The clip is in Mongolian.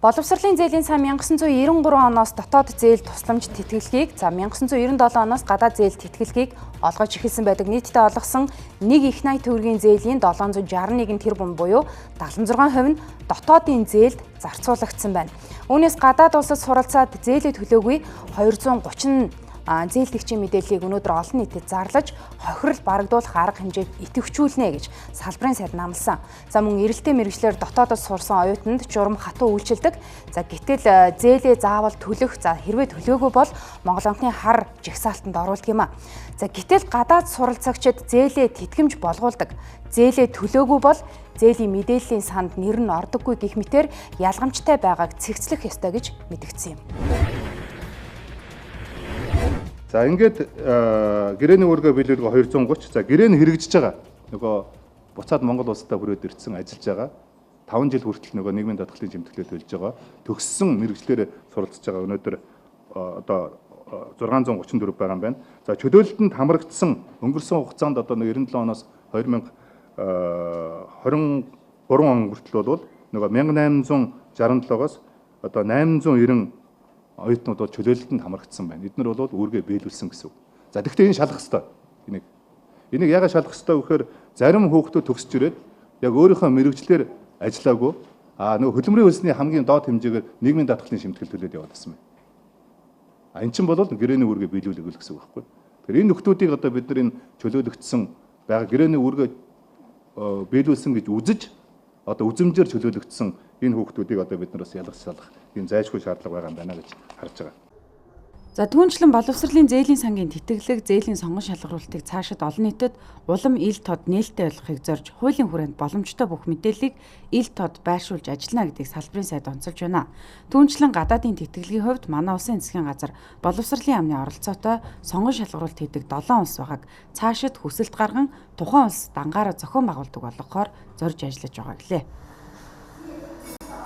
Боловсролын зээлийн сан 1993 оноос дотоод зээл тусламж тэтгэлгийг, 1997 оноос гадаад зээл тэтгэлгийг олгож эхэлсэн байдаг. Нийтдээ олгосон нэг их найт төгрөгийн зээлийн 761 тэрбум буюу 76% нь дотоодын зээлд зарцуулагдсан байна. Үүнээс гадаад улсад суралцаад зээлээ төлөөгүй 230 зээлдэгчийн мэдээллийг өнөөдөр олон нийтэд зарлаж хохирол барагдуулах арга хэмжээг идэвхжүүлнэ гэж салбарын сайд намласан. За мөн эрэлтээ мэргэжлэр дотоодос сурсан оюутнанд журам хатуу үйлчилдэг. За гэтэл зээлээ заавал төлөх, хэрвээ төлөөгүй бол Монгол банкны хар жагсаалтанд оруулдаг юм а. За гэтэл гадаад суралцагчид зээлээ тэтгэмж болгуулдаг. Зээлээ төлөөгүй бол зээлийн мэдээллийн санд нэр нь ордоггүй гэх мэтээр ялгамжтай байгааг цэгцлэх ёстой гэж мэдгдсэн юм. За ингээд гэрээний үүргээ биелүүлэх 230. За гэрээн хэрэгжиж байгаа. Нөгөө буцаад Монгол улстай хүрээд ирсэн ажиллаж байгаа. 5 жил хүртэл нөгөө нийгмийн даатгалын чимтгэлээ төлж байгаа. Төгссөн мэрэгчлэрээ суралцж байгаа. Өнөөдөр одоо 634 байгаа юм байна. За чөлөөлөлтөнд хамрагдсан өнгөрсөн хугацаанд одоо 97 оноос 2023 он хүртэл бол нөгөө 1867-оос одоо 890 оюутнууд чөлөөлөлтөнд хамрагдсан байна. Эднэр бол үүргээ биелүүлсэн гэсэн үг. За тэгвэл энэ шалгах ёстой. Энийг яагаад шалгах ёстой вэ гэхээр зарим хүүхдүүд төгсөж ирээд яг өөрийнхөө мэрэгчлэр ажиллаагүй нөгөө хөдөлмөрийн хөлсний хамгийн доод хэмжээгээр нийгмийн даатгалын шимтгэл төлөөд яваад байсан байна. Энэ чинь бол гэрээний үүргээ биелүүлэх гэсэн үг байхгүй. Тэгэхээр энэ нөхдүүдийг одоо бид нар энэ чөлөөлөгдсөн байгаа гэрээний үүргээ биелүүлсэн гэж үзэж одоо үзэмжээр чөлөөлөгдсөн энэ хүүхдүүдийг одоо бид нараас ялгах энэ зайлшгүй шаардлага байгаа юм байна гэж харж байгаа. За түүнчлэн боловсролын зээлийн сангийн тэтгэлэг, зээлийн сонгон шалгаруулалтыг цаашид олон нийтэд улам ил тод нээлттэй болгохыг зорж хуулийн хүрээнд боломжтой бүх мэдээллийг ил тод байршуулж ажиллана гэдгийг салбарын сайд онцолж байна. Түүнчлэн гадаадын тэтгэлгийн хувьд манай улсын засгийн газар боловсролын яамны оролцоотой сонгон шалгаруулалт хийдэг 7 улс байгааг цаашид хүсэлт гарган тухайн улс дангаараа зохион байгуулдаг болгохоор зорж ажиллаж байгаа гэлээ.